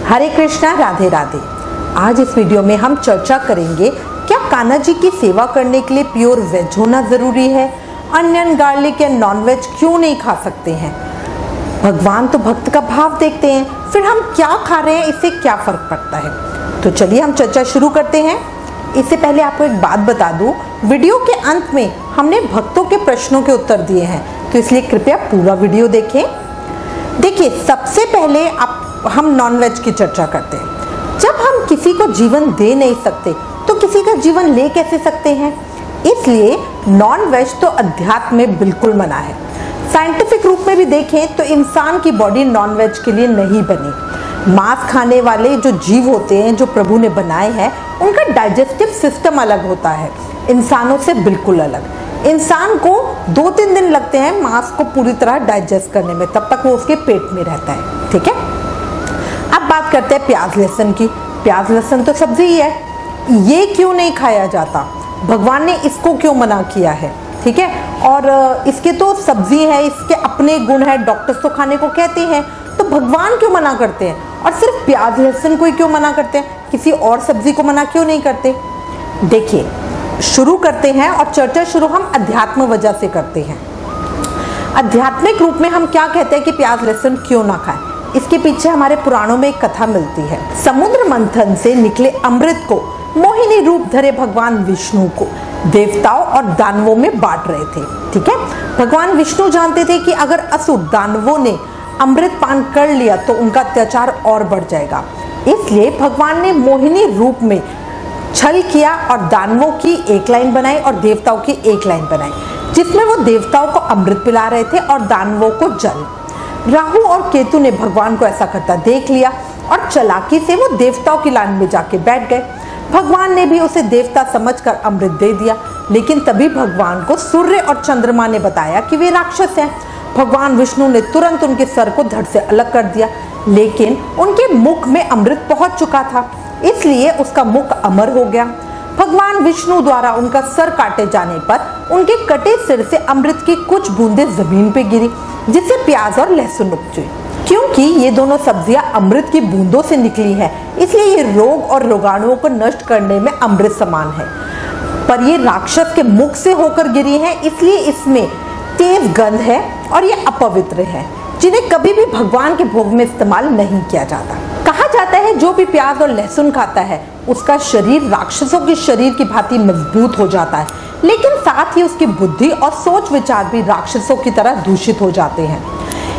हरे कृष्णा, राधे राधे। आज इस वीडियो में हम चर्चा करेंगे क्या कान्हा जी की सेवा करने के लिए प्योर वेज होना जरूरी है, अनियन गार्लिक या नॉन वेज क्यों नहीं खा सकते हैं। भगवान तो भक्त का भाव देखते हैं, फिर हम क्या खा रहे हैं इससे क्या फर्क पड़ता है। तो चलिए हम चर्चा शुरू करते हैं। इससे पहले आपको एक बात बता दूं, वीडियो के अंत में हमने भक्तों के प्रश्नों के उत्तर दिए हैं, तो इसलिए कृपया पूरा वीडियो देखें। देखिए, सबसे पहले हम नॉन वेज की चर्चा करते हैं। जब हम किसी को जीवन दे नहीं सकते तो किसी का जीवन ले कैसे सकते हैं, इसलिए नॉन वेज तो अध्यात्म में बिल्कुल मना है। साइंटिफिक रूप में भी देखें तो इंसान की बॉडी नॉन वेज के लिए नहीं बनी। मांस खाने वाले जो जीव होते हैं, जो प्रभु ने बनाए हैं, उनका डाइजेस्टिव सिस्टम अलग होता है, इंसानों से बिल्कुल अलग। इंसान को 2-3 दिन लगते हैं मांस को पूरी तरह डाइजेस्ट करने में, तब तक वो उसके पेट में रहता है। ठीक है, अब बात करते हैं प्याज लहसुन की। प्याज लहसुन तो सब्जी ही है, ये क्यों नहीं खाया जाता, भगवान ने इसको क्यों मना किया है। ठीक है, और इसके तो सब्जी है, इसके अपने गुण है, डॉक्टर्स तो खाने को कहते हैं, तो भगवान क्यों मना करते हैं। और सिर्फ प्याज लहसुन को ही क्यों मना करते हैं, किसी और सब्जी को मना क्यों नहीं करते। देखिए, शुरू करते हैं और चर्चा शुरू हम अध्यात्म वजह से करते हैं। आध्यात्मिक रूप में हम क्या कहते हैं कि प्याज लहसुन क्यों ना खाएं। इसके पीछे हमारे पुराणों में एक कथा मिलती है। समुद्र मंथन से निकले अमृत को मोहिनी रूप धरे भगवान विष्णु को देवताओं और दानवों में बांट रहे थे। ठीक है, भगवान विष्णु जानते थे कि अगर असुर दानवों ने अमृत पान कर लिया तो उनका अत्याचार और बढ़ जाएगा, इसलिए भगवान ने मोहिनी रूप में छल किया और दानवों की एक लाइन बनाई और देवताओं की एक लाइन बनाई, जिसमें वो देवताओं को अमृत पिला रहे थे और दानवों को जल। राहु और केतु ने भगवान को ऐसा करता देख लिया और चालाकी से वो देवताओं की लाइन में जाके बैठ गए। भगवान ने भी उसे देवता समझकर अमृत दे दिया, लेकिन तभी भगवान को सूर्य और चंद्रमा ने बताया कि वे राक्षस हैं। भगवान विष्णु ने तुरंत उनके सर को धड़ से अलग कर दिया, लेकिन उनके मुख में अमृत पहुंच चुका था, इसलिए उसका मुख अमर हो गया। भगवान विष्णु द्वारा उनका सर काटे जाने पर उनके कटे सिर से अमृत की कुछ बूंदें जमीन पे गिरी, जिससे प्याज और लहसुन उपजे। क्योंकि ये दोनों सब्जियां अमृत की बूंदों से निकली है, इसलिए ये रोग और रोगाणुओं को नष्ट करने में अमृत समान है। पर ये राक्षस के मुख से होकर गिरी है, इसलिए इसमें तेज गंध है और ये अपवित्र है, जिन्हें कभी भी भगवान के भोग में इस्तेमाल नहीं किया जाता। कहा जाता है जो भी प्याज और लहसुन खाता है उसका शरीर राक्षसों के शरीर की भांति मजबूत हो जाता है, लेकिन साथ ही उसकी बुद्धि और सोच विचार भी राक्षसों की तरह दूषित हो जाते हैं।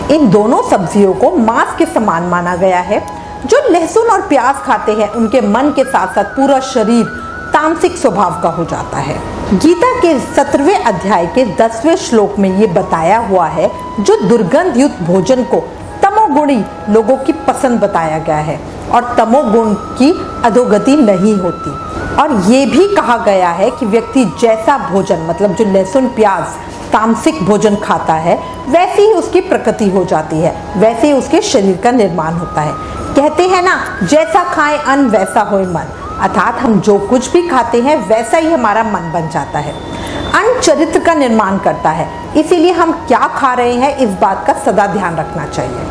इन दोनों सब्जियों को मांस के समान माना गया है। जो लहसुन और प्याज खाते हैं उनके मन के साथ साथ पूरा शरीर तामसिक स्वभाव का हो जाता है। गीता के 17वें अध्याय के 10वें श्लोक में ये बताया हुआ है, जो दुर्गंध युक्त भोजन को तमोगुणी लोगों की पसंद बताया गया है और तमोगुण की अधोगति नहीं होती। और ये भी कहा गया है कि व्यक्ति जैसा भोजन, मतलब जो लहसुन प्याज तामसिक भोजन खाता है, वैसी ही उसकी प्रकृति हो जाती है, वैसे ही उसके शरीर का निर्माण होता है। कहते हैं ना, जैसा खाए अन्न वैसा होए मन, अर्थात हम जो कुछ भी खाते हैं वैसा ही हमारा मन बन जाता है। अन्न चरित्र का निर्माण करता है, इसीलिए हम क्या खा रहे हैं इस बात का सदा ध्यान रखना चाहिए।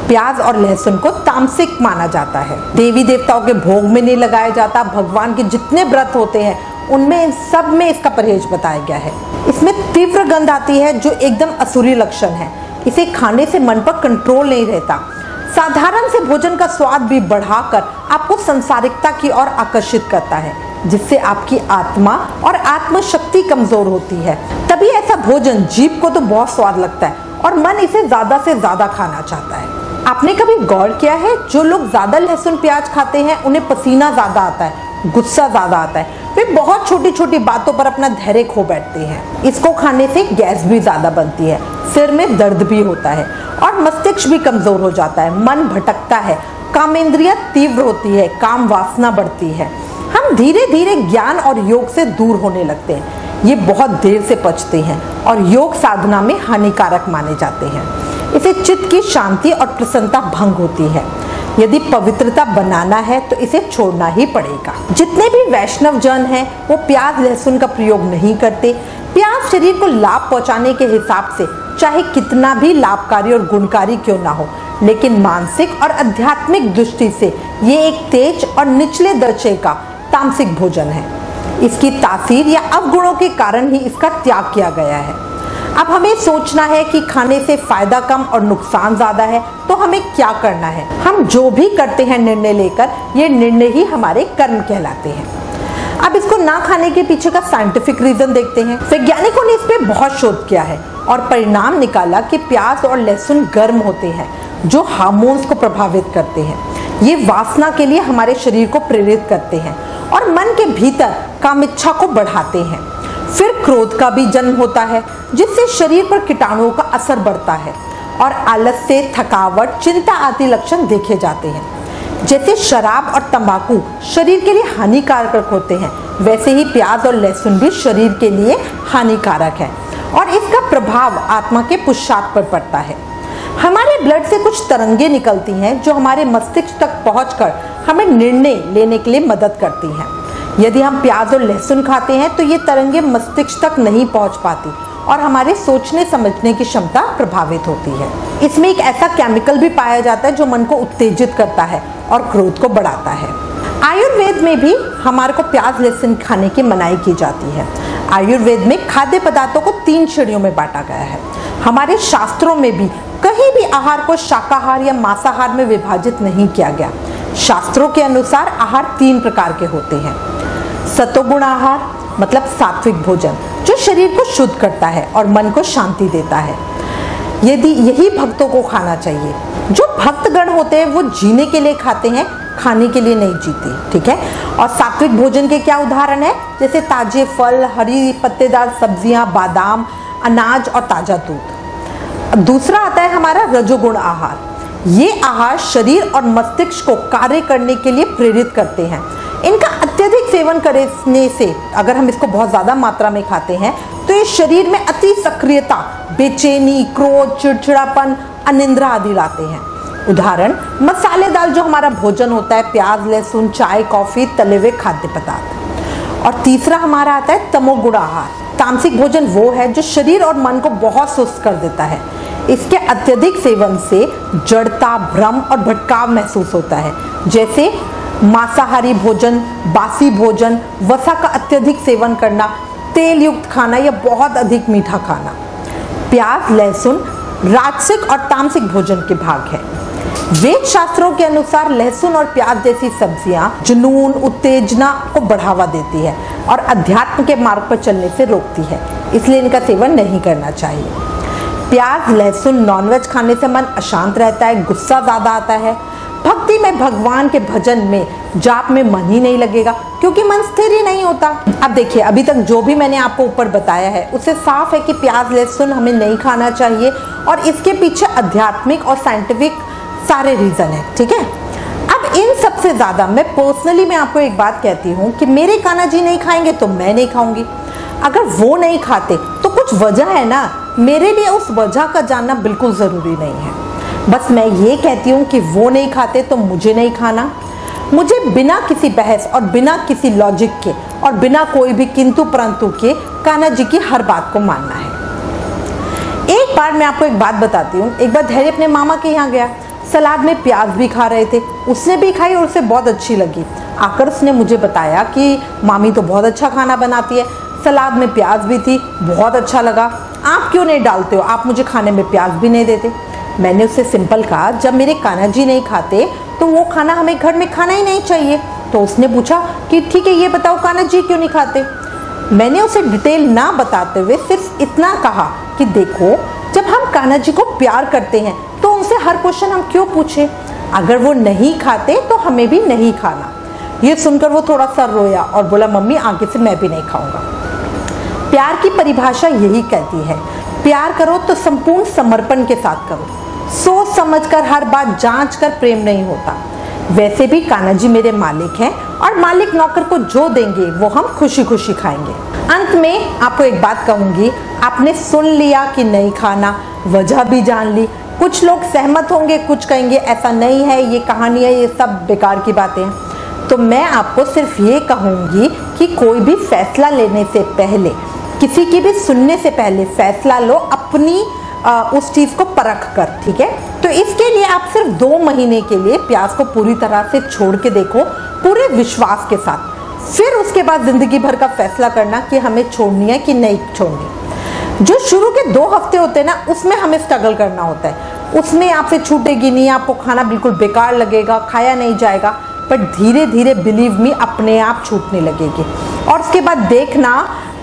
प्याज और लहसुन को तामसिक माना जाता है, देवी देवताओं के भोग में नहीं लगाया जाता। भगवान के जितने व्रत होते हैं उनमें सब में इसका परहेज बताया गया है। इसमें तीव्र गंध आती है जो एकदम असुरी लक्षण है, इसे खाने से मन पर कंट्रोल नहीं रहता। साधारण से भोजन का स्वाद भी बढ़ाकर आपको संसारिकता की ओर आकर्षित करता है, जिससे आपकी आत्मा और आत्म शक्ति कमजोर होती है। तभी ऐसा भोजन जीभ को तो बहुत स्वाद लगता है और मन इसे ज्यादा से ज्यादा खाना चाहता है। आपने कभी गौर किया है, जो लोग ज्यादा लहसुन प्याज खाते हैं उन्हें पसीना ज्यादा आता है, गुस्सा ज्यादा आता है, वे बहुत छोटी छोटी बातों पर अपना धैर्य खो बैठते हैं। इसको खाने से गैस भी ज्यादा बनती है, सिर में दर्द भी होता है और मस्तिष्क भी कमजोर हो जाता है, मन भटकता है, कामेंद्रियां तीव्र होती है, काम वासना बढ़ती है। हम धीरे धीरे ज्ञान और योग से दूर होने लगते हैं, ये बहुत देर से पचते हैं और योग साधना में हानिकारक माने जाते हैं। इसे चित्त की शांति और प्रसन्नता भंग होती है। यदि पवित्रता बनाना है तो इसे छोड़ना ही पड़ेगा। जितने भी वैष्णव जन हैं वो प्याज लहसुन का प्रयोग नहीं करते। प्याज शरीर को लाभ पहुंचाने के हिसाब से चाहे कितना भी लाभकारी और गुणकारी क्यों ना हो, लेकिन मानसिक और आध्यात्मिक दृष्टि से ये एक तेज और निचले दर्जे का तामसिक भोजन है। इसकी तासीर या अवगुणों के कारण ही इसका त्याग किया गया है। अब हमें सोचना है कि खाने से फायदा कम और नुकसान ज्यादा है, तो हमें क्या करना है। हम जो भी करते हैं निर्णय लेकर, ये निर्णय ही हमारे कर्म कहलाते हैं। अब इसको ना खाने के पीछे का साइंटिफिक रीजन देखते हैं। वैज्ञानिकों ने इस पे बहुत शोध किया है और परिणाम निकाला कि प्याज और लहसुन गर्म होते हैं, जो हार्मोन्स को प्रभावित करते हैं। ये वासना के लिए हमारे शरीर को प्रेरित करते हैं और मन के भीतर कामिच्छा को बढ़ाते हैं। फिर क्रोध का भी जन्म होता है, जिससे शरीर पर कीटाणुओं का असर बढ़ता है और आलस्य, थकावट, चिंता आदि लक्षण देखे जाते हैं। जैसे शराब और तंबाकू शरीर के लिए हानिकारक होते हैं, वैसे ही प्याज और लहसुन भी शरीर के लिए हानिकारक है और इसका प्रभाव आत्मा के पुरुषार्थ पर पड़ता है। हमारे ब्लड से कुछ तरंगे निकलती हैं जो हमारे मस्तिष्क तक पहुंचकर हमें निर्णय लेने के लिए मदद करती हैं। यदि हम प्याज और लहसुन खाते हैं तो ये तरंगे मस्तिष्क तक नहीं पहुंच पाती और हमारे सोचने समझने की क्षमता प्रभावित होती है। इसमें एक ऐसा केमिकल भी पाया जाता है जो मन को उत्तेजित करता है और क्रोध को बढ़ाता है। आयुर्वेद में भी हमारे को प्याज लहसुन खाने की मनाही की जाती है। आयुर्वेद में खाद्य पदार्थों को 3 श्रेणियों में बांटा गया है। हमारे शास्त्रों में भी कहीं भी आहार को शाकाहार या मांसाहार में विभाजित नहीं किया गया। शास्त्रों के अनुसार आहार 3 प्रकार के होते हैं। सतोगुण आहार मतलब सात्विक भोजन, जो शरीर को शुद्ध करता है और मन को शांति देता है। यही भक्तों को खाना चाहिए। जो भक्तगण होते हैं वो जीने के लिए खाते हैं, खाने के लिए नहीं जीते, ठीक है। और सात्विक भोजन के क्या उदाहरण है, जैसे ताजे फल, हरी पत्तेदार सब्जियां, बादाम, अनाज और ताजा दूध। दूसरा आता है हमारा रजोगुण आहार। ये आहार शरीर और मस्तिष्क को कार्य करने के लिए प्रेरित करते हैं। इनका अत्यधिक सेवन करने से, अगर हम इसको बहुत ज्यादा मात्रा में खाते हैं, तो ये शरीर में अति सक्रियता, बेचैनी, क्रोध, चिड़चिड़ापन, अनिद्रा आदि लाते हैं। उदाहरण मसालेदार जो हमारा भोजन होता है, प्याज लहसुन, चाय, कॉफी, तले हुए खाद्य पदार्थ। और तीसरा हमारा आता है तमोगुण आहार। तामसिक भोजन वो है जो शरीर और मन को बहुत सुस्त कर देता है। इसके अत्यधिक सेवन से जड़ता, भ्रम और भटकाव महसूस होता है। जैसे मांसाहारी भोजन, बासी भोजन, वसा का अत्यधिक सेवन करना, तेल युक्त खाना या बहुत अधिक मीठा खाना। प्याज लहसुन राजसिक और तामसिक भोजन के भाग है। वेद शास्त्रों के अनुसार लहसुन और प्याज जैसी सब्जियां जुनून, उत्तेजना को बढ़ावा देती है और अध्यात्म के मार्ग पर चलने से रोकती है, इसलिए इनका सेवन नहीं करना चाहिए। प्याज लहसुन नॉनवेज खाने से मन अशांत रहता है, गुस्सा ज्यादा आता है। भक्ति में, भगवान के भजन में, जाप में मन ही नहीं लगेगा, क्योंकि मन स्थिर ही नहीं होता। अब देखिए, अभी तक जो भी मैंने आपको ऊपर बताया है उससे साफ है कि प्याज लहसुन हमें नहीं खाना चाहिए और इसके पीछे आध्यात्मिक और साइंटिफिक सारे रीजन है, ठीक है। अब इन सबसे ज्यादा मैं पर्सनली आपको एक बात कहती हूँ कि मेरे कान्हा जी नहीं खाएंगे तो मैं नहीं खाऊंगी। अगर वो नहीं खाते तो कुछ वजह है ना, मेरे लिए उस वजह का जानना बिल्कुल जरूरी नहीं है। बस मैं ये कहती हूँ कि वो नहीं खाते तो मुझे नहीं खाना। मुझे बिना किसी बहस और बिना किसी लॉजिक के और बिना कोई भी किंतु परंतु के कान्हा जी की हर बात को मानना है। एक बार मैं आपको एक बात बताती हूँ। एक बार धैर्य अपने मामा के यहाँ गया, सलाद में प्याज भी खा रहे थे, उसने भी खाई और उसे बहुत अच्छी लगी। आकर उसने मुझे बताया कि मामी तो बहुत अच्छा खाना बनाती है, सलाद में प्याज भी थी, बहुत अच्छा लगा, आप क्यों नहीं डालते हो, आप मुझे खाने में प्याज भी नहीं देते। मैंने उससे सिंपल कहा, जब मेरे कान्हा जी नहीं खाते तो वो खाना हमें घर में खाना ही नहीं चाहिए। तो उसने पूछा कि ठीक है, ये बताओ कान्हा जी क्यों नहीं खाते। मैंने उसे डिटेल ना बताते हुए सिर्फ इतना कहा कि देखो, जब हम कान्हा जी को प्यार करते हैं तो उनसे हर क्वेश्चन हम क्यों पूछे, अगर वो नहीं खाते तो हमें भी नहीं खाना। ये सुनकर वो थोड़ा सा रोया और बोला, मम्मी आगे से मैं भी नहीं खाऊंगा। प्यार की परिभाषा यही कहती है, प्यार करो तो संपूर्ण समर्पण के साथ करो, सोच समझकर हर बात जांच कर प्रेम नहीं होता। वैसे भी कान्हा जी मेरे मालिक हैं और मालिक नौकर को जो देंगे वो हम खुशी खुशी खाएंगे। अंत में आपको एक बात कहूंगी, आपने सुन लिया कि नहीं खाना, वजह भी जान ली। कुछ लोग सहमत होंगे, कुछ कहेंगे ऐसा नहीं है, ये कहानी है, ये सब बेकार की बातें हैं। तो मैं आपको सिर्फ ये कहूंगी कि कोई भी फैसला लेने से पहले, किसी की भी सुनने से पहले फैसला लो अपनी उस चीज को परख कर, ठीक है। तो इसके लिए आप सिर्फ 2 महीने के लिए प्याज को पूरी तरह से छोड़ के देखो, पूरे विश्वास के साथ। फिर उसके बाद जिंदगी भर का फैसला करना कि हमें छोड़नी है कि नहीं छोड़नी। जो शुरू के 2 हफ्ते होते हैं ना, उसमें हमें स्ट्रगल करना होता है, उसमें आपसे छूटेगी नहीं, आपको खाना बिल्कुल बेकार लगेगा, खाया नहीं जाएगा, बट धीरे धीरे बिलीव मी अपने आप छूटने लगेगी। और उसके बाद देखना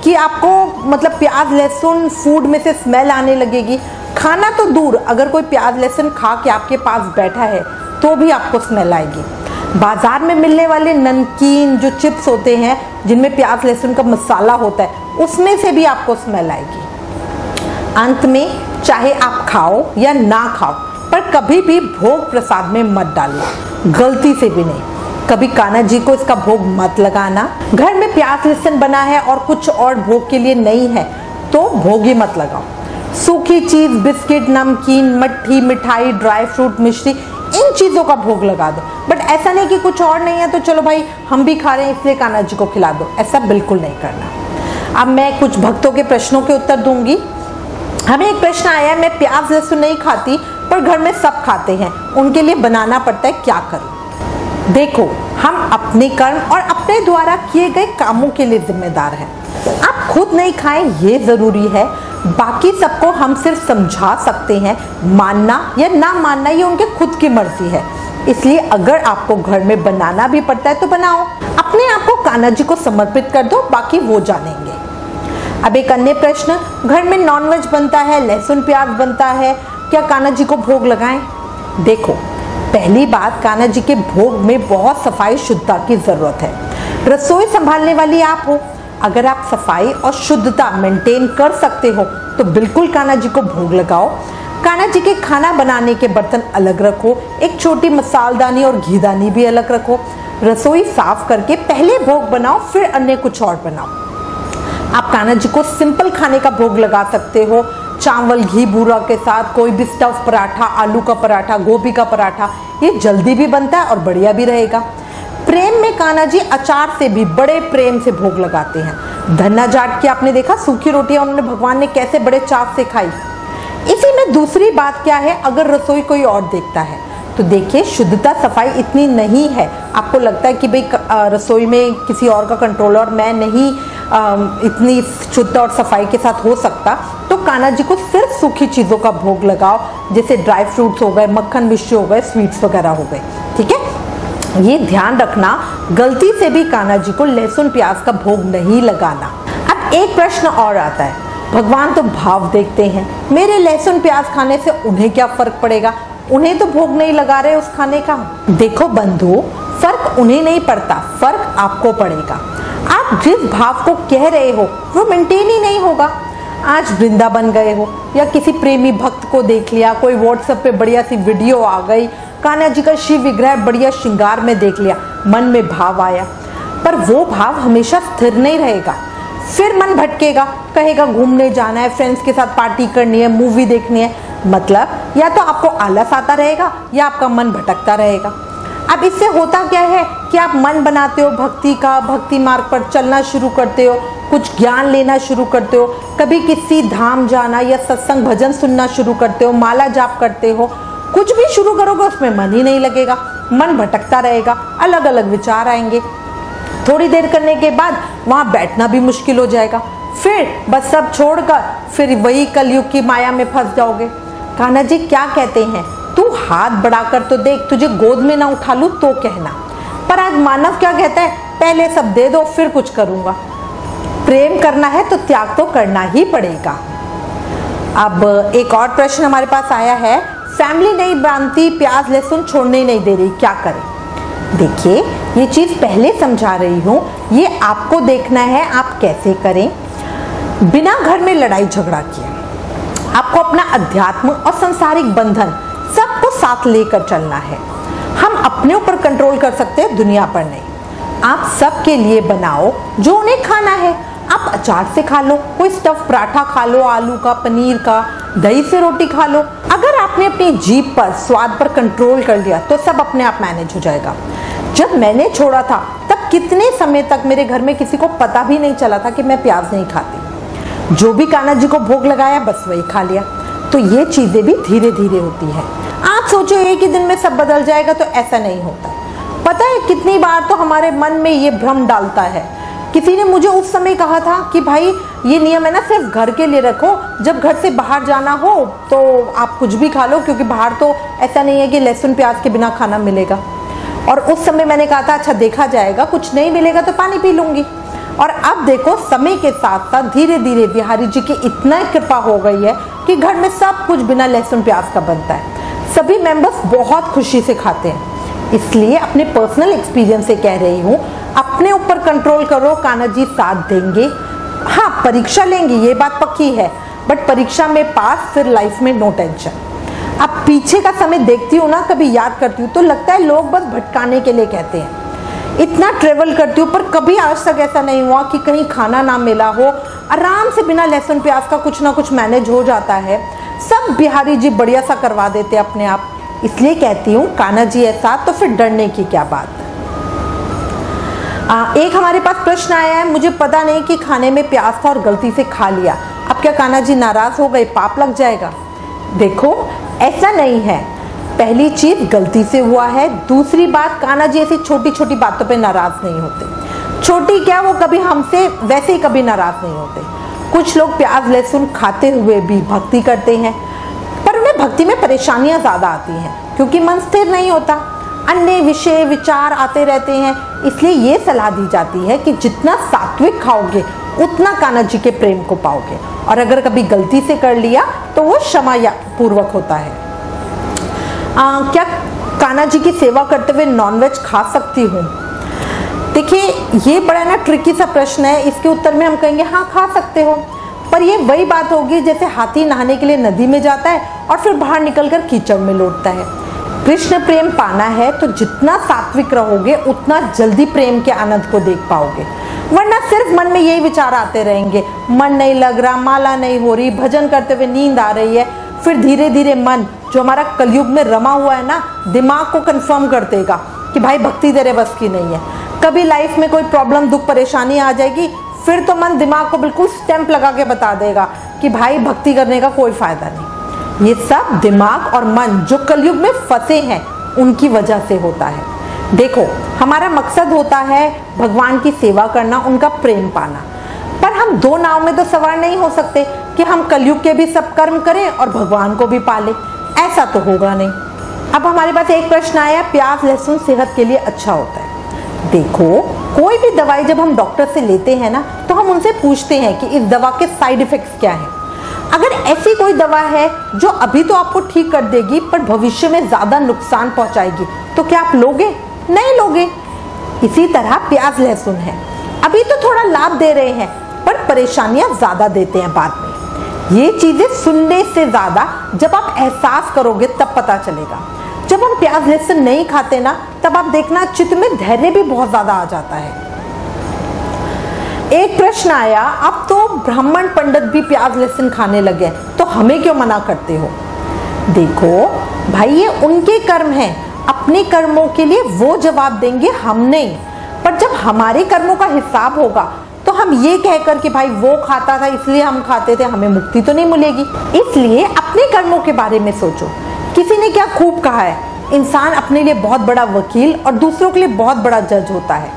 कि आपको मतलब प्याज लहसुन फूड में से स्मेल आने लगेगी। खाना तो दूर, अगर कोई प्याज लहसुन खा के आपके पास बैठा है तो भी आपको स्मेल आएगी। बाजार में मिलने वाले नमकीन जो चिप्स होते हैं जिनमें प्याज लहसुन का मसाला होता है, उसमें से भी आपको स्मेल आएगी। अंत में चाहे आप खाओ या ना खाओ, पर कभी भी भोग प्रसाद में मत डालो, गलती से भी नहीं। कभी कान्हा जी को इसका भोग मत लगाना। घर में प्याज लहसुन बना है और कुछ और भोग के लिए नहीं है तो भोग ही मत लगाओ। सूखी चीज, बिस्किट, नमकीन, मट्ठी, मिठाई, ड्राई फ्रूट, मिश्री, इन चीजों का भोग लगा दो। बट ऐसा नहीं कि कुछ और नहीं है तो चलो भाई हम भी खा रहे हैं इसलिए कान्हा जी को खिला दो, ऐसा बिल्कुल नहीं करना। अब मैं कुछ भक्तों के प्रश्नों के उत्तर दूंगी। हमें एक प्रश्न आया है, मैं प्याज लहसुन नहीं खाती पर घर में सब खाते हैं, उनके लिए बनाना पड़ता है, क्या करूं? देखो, हम अपने कर्म और अपने द्वारा किए गए कामों के लिए जिम्मेदार हैं। आप खुद नहीं खाएं ये जरूरी है, बाकी सबको हम सिर्फ समझा सकते हैं। मानना या ना मानना ये उनके खुद की मर्जी है। इसलिए अगर आपको घर में बनाना भी पड़ता है तो बनाओ, अपने आप को कान्हा जी को समर्पित कर दो, बाकी वो जानेंगे। अब एक अन्य प्रश्न, घर में नॉनवेज बनता है, लहसुन प्याज बनता है, क्या कान्हा जी को भोग लगाएं? देखो, पहली बात, कान्हा जी के भोग में बहुत सफाई शुद्धता की जरूरत है। रसोई संभालने वाली आप हो, अगर आप सफाई और शुद्धता मेंटेन कर सकते हो तो बिल्कुल कान्हा जी को भोग लगाओ। कान्हा जी के खाना बनाने के बर्तन अलग रखो, एक छोटी मसालदानी और घीदानी भी अलग रखो। रसोई साफ करके पहले भोग बनाओ, फिर अन्य कुछ और बनाओ। आप कान्हा जी को सिंपल खाने का भोग लगा सकते हो, चावल घी बूरा के साथ, कोई भी स्टफ पराठा, आलू का पराठा, गोभी का पराठा, ये जल्दी भी बनता है और बढ़िया भी रहेगा। प्रेम में कान्हा जी अचार से भी बड़े प्रेम से भोग लगाते हैं। धन्ना जाट की आपने देखा सूखी रोटियां उन्होंने भगवान ने कैसे बड़े चाव से खाई। इसी में दूसरी बात क्या है, अगर रसोई कोई और देखता है तो देखिए, शुद्धता सफाई इतनी नहीं है, आपको लगता है कि भाई रसोई में किसी और का कंट्रोल और मैं नहीं इतनी शुद्ध और सफाई के साथ हो सकता, तो कान्हा जी को सिर्फ सूखी चीज़ों का भोग लगाओ, जैसे ड्राई फ्रूट्स हो गए, मक्खन मिश्री हो गए, स्वीट्स वगैरह हो गए। ठीक है, ये ध्यान रखना, गलती से भी कान्हा जी को लहसुन प्याज का भोग नहीं लगाना। अब एक प्रश्न और आता है, भगवान तो भाव देखते हैं, मेरे लहसुन प्याज खाने से उन्हें क्या फर्क पड़ेगा, उन्हें तो भोग नहीं लगा रहे उस खाने का। देखो बंधु, फर्क उन्हें नहीं पड़ता, फर्क आपको पड़ेगा। आप जिस भाव को कह रहे हो वो मेंटेन ही नहीं होगा। आज वृंदावन गए हो या किसी प्रेमी भक्त को देख लिया, कोई व्हाट्सएप पे बढ़िया सी वीडियो आ गई, कान्हा जी का शिव विग्रह बढ़िया श्रृंगार में देख लिया, मन में भाव आया, पर वो भाव हमेशा स्थिर नहीं रहेगा। फिर मन भटकेगा, कहेगा घूमने जाना है, फ्रेंड्स के साथ पार्टी करनी है, मूवी देखनी है। मतलब या तो आपको आलस आता रहेगा या आपका मन भटकता रहेगा। अब इससे होता क्या है कि आप मन बनाते हो भक्ति का, भक्ति मार्ग पर चलना शुरू करते हो, कुछ ज्ञान लेना शुरू करते हो, कभी किसी धाम जाना या सत्संग भजन सुनना शुरू करते हो, माला जाप करते हो, कुछ भी शुरू करोगे उसमें मन ही नहीं लगेगा, मन भटकता रहेगा, अलग अलग विचार आएंगे। थोड़ी देर करने के बाद वहां बैठना भी मुश्किल हो जाएगा, फिर बस सब छोड़कर फिर वही कलयुग की माया में फंस जाओगे। कान्हा जी क्या कहते हैं, तू हाथ बढ़ाकर तो देख, तुझे गोद में ना उठा लूं तो कहना। पर आज मानव क्या कहता है, पहले सब दे दो फिर कुछ करूंगा। प्रेम करना है तो त्याग तो करना ही पड़ेगा। अब एक और प्रश्न हमारे पास आया है, फैमिली नहीं मानती, प्याज लहसुन छोड़ने नहीं दे रही, क्या करें? देखिए, ये चीज पहले समझा रही हूं, ये आपको देखना है आप कैसे करें बिना घर में लड़ाई झगड़ा किए। आपको अपना अध्यात्म और सांसारिक बंधन सबको साथ लेकर चलना है। हम अपने ऊपर कंट्रोल कर सकते हैं, दुनिया पर नहीं। आप सबके लिए बनाओ जो उन्हें खाना है। आप अचार से खा लो, कोई स्टफ पराठा खा लो, आलू का, पनीर का, दही से रोटी खा लो। अगर आपने अपनी जीभ पर, स्वाद पर कंट्रोल कर लिया तो सब अपने आप मैनेज हो जाएगा। जब मैंने छोड़ा था तब कितने समय तक मेरे घर में किसी को पता भी नहीं चला था कि मैं प्याज नहीं खाती। जो भी कान्हा जी को भोग लगाया बस वही खा लिया। तो ये चीजें भी धीरे धीरे होती है। मत सोचो एक ही दिन में सब बदल जाएगा, तो ऐसा नहीं होता। पता है कितनी बार तो हमारे मन में ये भ्रम डालता है। किसी ने मुझे उस समय कहा था कि भाई ये नियम है ना सिर्फ घर के लिए रखो, जब घर से बाहर जाना हो तो आप कुछ भी खा लो, क्योंकि बाहर तो ऐसा नहीं है कि लहसुन प्याज के बिना खाना मिलेगा। और उस समय मैंने कहा था अच्छा देखा जाएगा, कुछ नहीं मिलेगा तो पानी पी लूंगी। और अब देखो समय के साथ साथ धीरे धीरे बिहारी जी की इतना कृपा हो गई है कि घर में सब कुछ बिना लहसुन प्याज का बनता है, सभी मेंबर्स बहुत खुशी से खाते हैं। इसलिए अपने पर्सनल एक्सपीरियंस से कह रही हूँ, अपने ऊपर कंट्रोल करो, कान्हा जी साथ देंगे। हाँ परीक्षा लेंगे ये बात पक्की है, बट परीक्षा में पास, फिर लाइफ में नो टेंशन। अब पीछे का समय देखती हूँ ना, कभी याद करती हूँ तो लगता है लोग बस भटकाने के लिए कहते हैं। इतना ट्रेवल करती हूँ पर कभी आज तक ऐसा नहीं हुआ कि कहीं खाना ना मिला हो, आराम से बिना लहसुन प्याज का कुछ ना कुछ मैनेज हो जाता है। सब बिहारी जी बढ़िया सा करवा देते अपने आप। इसलिए कहती हूँ कान्हा जी ऐसा तो फिर डरने की क्या बात। एक हमारे पास प्रश्न आया है, मुझे पता नहीं कि खाने में प्याज था और गलती से खा लिया, अब क्या कान्हा जी नाराज हो गए, पाप लग जाएगा? देखो ऐसा नहीं है, पहली चीज गलती से हुआ है, दूसरी बात कान्हा जी ऐसी छोटी छोटी बातों पे नाराज नहीं होते। छोटी क्या, वो कभी हमसे वैसे ही कभी नाराज नहीं होते। कुछ लोग प्याज लहसुन खाते हुए भी भक्ति करते हैं, पर उन्हें भक्ति में परेशानियां ज्यादा आती हैं क्योंकि मन स्थिर नहीं होता, अन्य विषय विचार आते रहते हैं। इसलिए ये सलाह दी जाती है कि जितना सात्विक खाओगे उतना कान्हा जी के प्रेम को पाओगे, और अगर कभी गलती से कर लिया तो वो क्षमा पूर्वक होता है। क्या कान्हा जी की सेवा करते हुए नॉनवेज खा सकती हूँ? देखिए ये बड़ा ना ट्रिकी सा प्रश्न है, इसके उत्तर में हम कहेंगे हाँ खा सकते हो, पर ये वही बात होगी जैसे हाथी नहाने के लिए नदी में जाता है और फिर बाहर निकलकर कीचड़ में लौटता है। कृष्ण प्रेम पाना है तो जितना सात्विक रहोगे उतना जल्दी प्रेम के आनंद को देख पाओगे, वरना सिर्फ मन में यही विचार आते रहेंगे, मन नहीं लग रहा, माला नहीं हो रही, भजन करते हुए नींद आ रही है। फिर धीरे धीरे मन जो हमारा कलयुग में रमा हुआ है ना, दिमाग को कंफर्म कर देगा कि भाई भक्ति तेरे बस की नहीं है। कभी लाइफ में कोई प्रॉब्लम दुख परेशानी आ जाएगी, फिर तो मन दिमाग को बिल्कुल स्टैंप लगा के बता देगा कि भाई भक्ति करने का कोई फायदा नहीं। ये सब दिमाग और मन जो कलयुग में फंसे हैं उनकी वजह से होता है। देखो हमारा मकसद होता है भगवान की सेवा करना, उनका प्रेम पाना, पर हम दो नाव में तो सवार नहीं हो सकते कि हम कलयुग के भी सब कर्म करें और भगवान को भी पाले, ऐसा तो होगा नहीं। अब हमारे पास एक प्रश्न आया, प्याज लहसुन सेहत के लिए अच्छा होता है? देखो कोई भी दवाई जब हम डॉक्टर से लेते हैं ना, तो हम उनसे पूछते हैं कि इस दवा के साइड इफेक्ट्स क्या हैं। अगर ऐसी कोई दवा है जो अभी तो आपको ठीक कर देगी पर भविष्य में ज्यादा नुकसान पहुंचाएगी, तो क्या आप लोगे? नहीं लोगे। इसी तरह प्याज लहसुन है, अभी तो थोड़ा लाभ दे रहे हैं पर परेशानियां ज्यादा देते हैं बाद में। ये चीजें सुनने से ज्यादा जब आप एहसास करोगे तब पता चलेगा। जब हम प्याज लहसुन नहीं खाते ना, तब आप देखना चित्त में धैर्य भी बहुत ज्यादा आ जाता है। एक प्रश्न आया, अब तो ब्राह्मण पंडित भी प्याज लहसुन खाने लगे, तो हमें क्यों मना करते हो? देखो भाई ये उनके कर्म हैं, अपने कर्मों के लिए वो जवाब देंगे, हम नहीं। पर जब हमारे कर्मों का हिसाब होगा तो हम ये कहकर कि भाई वो खाता था इसलिए हम खाते थे, हमें मुक्ति तो नहीं मिलेगी। इसलिए अपने कर्मों के बारे में सोचो। किसी ने क्या खूब कहा है, इंसान अपने लिए बहुत बड़ा वकील और दूसरों के लिए बहुत बड़ा जज होता है।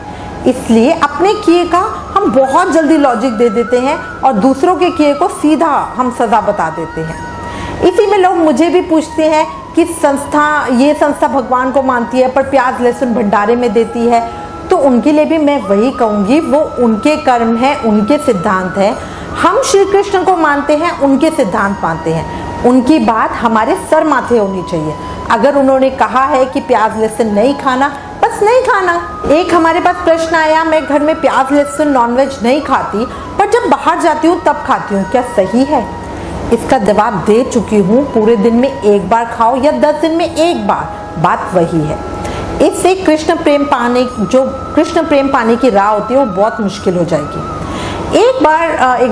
इसलिए अपने किए का हम बहुत जल्दी लॉजिक दे देते हैं और दूसरों के किए को सीधा हम सजा बता देते हैं। इसी में लोग मुझे भी पूछते हैं कि ये संस्था भगवान को मानती है पर प्याज लहसुन भंडारे में देती है, तो उनके लिए भी मैं वही कहूंगी, वो उनके कर्म है, उनके सिद्धांत है। हम श्री कृष्ण को मानते हैं, उनके सिद्धांत मानते हैं, उनकी बात हमारे सर माथे होनी चाहिए। अगर उन्होंने कहा है कि प्याज लहसुन नहीं खाना, बस नहीं खाना। एक हमारे पास प्रश्न आया, मैं घर में प्याज लहसुन नॉनवेज नहीं खाती पर जब बाहर जाती हूँ तब खाती हूँ, क्या सही है? इसका जवाब दे चुकी हूँ, पूरे दिन में एक बार खाओ या 10 दिन में एक बार, बात वही है। इससे कृष्ण प्रेम पाने की राह होती है वो बहुत मुश्किल हो जाएगी। एक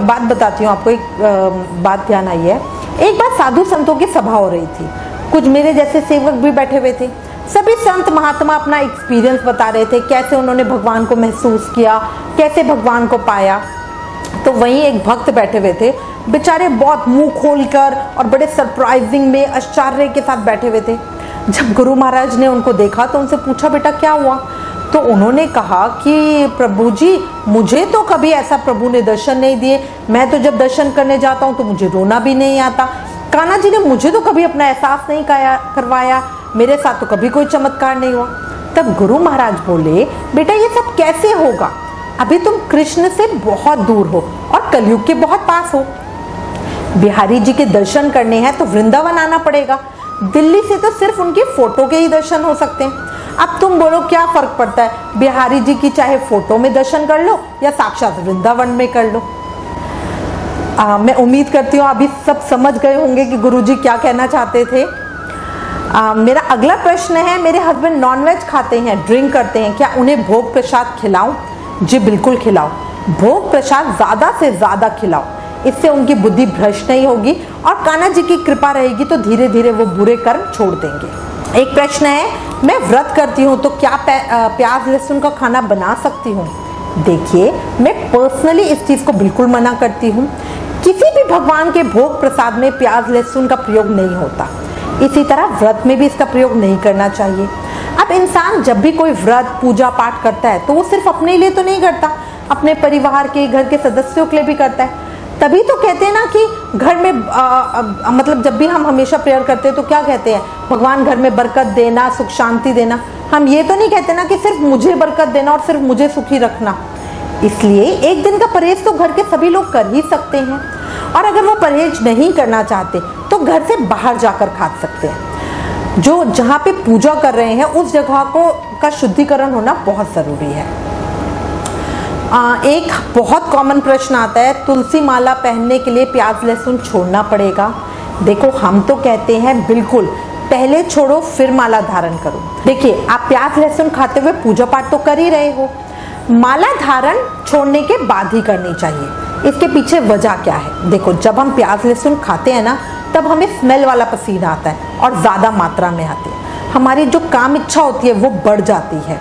बात बताती हूँ आपको, एक बात ध्यान आई है। एक बार साधु संतों की सभा हो रही थी, कुछ मेरे जैसे सेवक भी बैठे हुए थे। सभी संत महात्मा अपना एक्सपीरियंस बता रहे थे, कैसे उन्होंने भगवान को महसूस किया, कैसे भगवान को पाया। तो वहीं एक भक्त बैठे हुए थे, बेचारे बहुत मुंह खोलकर और बड़े सरप्राइजिंग में आश्चर्य के साथ बैठे हुए थे। जब गुरु महाराज ने उनको देखा तो उनसे पूछा, बेटा क्या हुआ? तो उन्होंने कहा कि प्रभु जी, मुझे तो कभी ऐसा प्रभु ने दर्शन नहीं दिए, मैं तो जब दर्शन करने जाता हूँ तो मुझे रोना भी नहीं आता। कान्हा जी ने मुझे तो कभी अपना एहसास नहीं करवाया, मेरे साथ तो कभी कोई चमत्कार नहीं हुआ। तब गुरु महाराज बोले, बेटा ये सब कैसे होगा? अभी तुम कृष्ण से बहुत दूर हो और कलयुग के बहुत पास हो। बिहारी जी के दर्शन करने हैं तो वृंदावन आना पड़ेगा, दिल्ली से तो सिर्फ उनकी फोटो के ही दर्शन हो सकते हैं। अब तुम बोलो क्या फर्क पड़ता है, बिहारी जी की चाहे फोटो में दर्शन कर लो या साक्षात वृंदावन में कर लो। मैं उम्मीद करती हूँ अभी सब समझ गए होंगे कि गुरुजी क्या कहना चाहते थे। मेरा अगला प्रश्न है, मेरे हस्बैंड नॉनवेज खाते हैं, ड्रिंक करते हैं, क्या उन्हें भोग प्रसाद खिलाऊं? जी बिल्कुल खिलाओ, भोग प्रसाद ज्यादा से ज्यादा खिलाओ, इससे उनकी बुद्धि भ्रष्ट नहीं होगी और कान्हा जी की कृपा रहेगी तो धीरे धीरे वो बुरे कर्म छोड़ देंगे। एक प्रश्न है, मैं व्रत करती हूँ तो क्या प्याज लहसुन का खाना बना सकती हूँ? देखिए, मैं पर्सनली इस चीज को बिल्कुल मना करती हूँ। किसी भी भगवान के भोग प्रसाद में प्याज लहसुन का प्रयोग नहीं होता, इसी तरह व्रत में भी इसका प्रयोग नहीं करना चाहिए। अब इंसान जब भी कोई व्रत पूजा पाठ करता है तो वो सिर्फ अपने लिए तो नहीं करता, अपने परिवार के, घर के सदस्यों के लिए भी करता है। तभी तो कहते हैं ना कि घर में मतलब जब भी हम हमेशा प्रेयर करते हैं तो क्या कहते हैं, भगवान घर में बरकत देना, सुख शांति देना। हम ये तो नहीं कहते ना कि सिर्फ मुझे बरकत देना और सिर्फ मुझे सुखी रखना। इसलिए एक दिन का परहेज तो घर के सभी लोग कर ही सकते हैं, और अगर वो परहेज नहीं करना चाहते तो घर से बाहर जाकर खा सकते हैं। जो जहाँ पे पूजा कर रहे हैं उस जगह का शुद्धिकरण होना बहुत जरूरी है। एक बहुत कॉमन प्रश्न आता है, तुलसी माला पहनने के लिए प्याज लहसुन छोड़ना पड़ेगा? देखो, हम तो कहते हैं बिल्कुल पहले छोड़ो फिर माला धारण करो। देखिए, आप प्याज लहसुन खाते हुए पूजा पाठ तो कर ही रहे हो, माला धारण छोड़ने के बाद ही करनी चाहिए। इसके पीछे वजह क्या है? देखो, जब हम प्याज लहसुन खाते हैं ना, तब हमें स्मेल वाला पसीना आता है और ज्यादा मात्रा में आती है, हमारी जो काम इच्छा होती है वो बढ़ जाती है।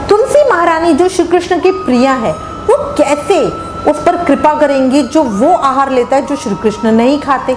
तुलसी महारानी जो श्री कृष्ण की प्रिया है, वो कैसे उस पर कृपा करेंगी जो वो आहार लेता है जो श्री कृष्ण नहीं खाते?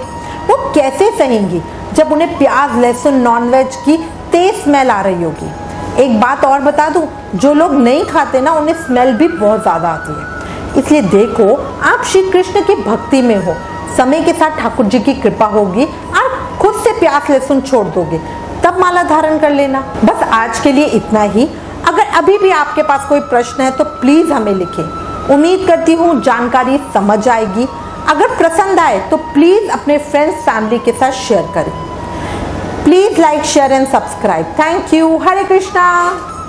वो कैसे सहेंगी जब उन्हें प्याज लहसुन नॉनवेज की तेज स्मेल आ रही होगी? एक बात और बता दूं, जो लोग नहीं खाते ना, उन्हें स्मेल भी बहुत ज्यादा आती है। इसलिए देखो, आप श्री कृष्ण की भक्ति में हो, समय के साथ ठाकुर जी की कृपा होगी, आप खुद से प्याज लहसुन छोड़ दोगे, तब माला धारण कर लेना। बस आज के लिए इतना ही। अगर अभी भी आपके पास कोई प्रश्न है तो प्लीज हमें लिखें। उम्मीद करती हूँ जानकारी समझ आएगी। अगर पसंद आए तो प्लीज अपने फ्रेंड्स फैमिली के साथ शेयर करें। Please like, share and subscribe. Thank you. Hare Krishna.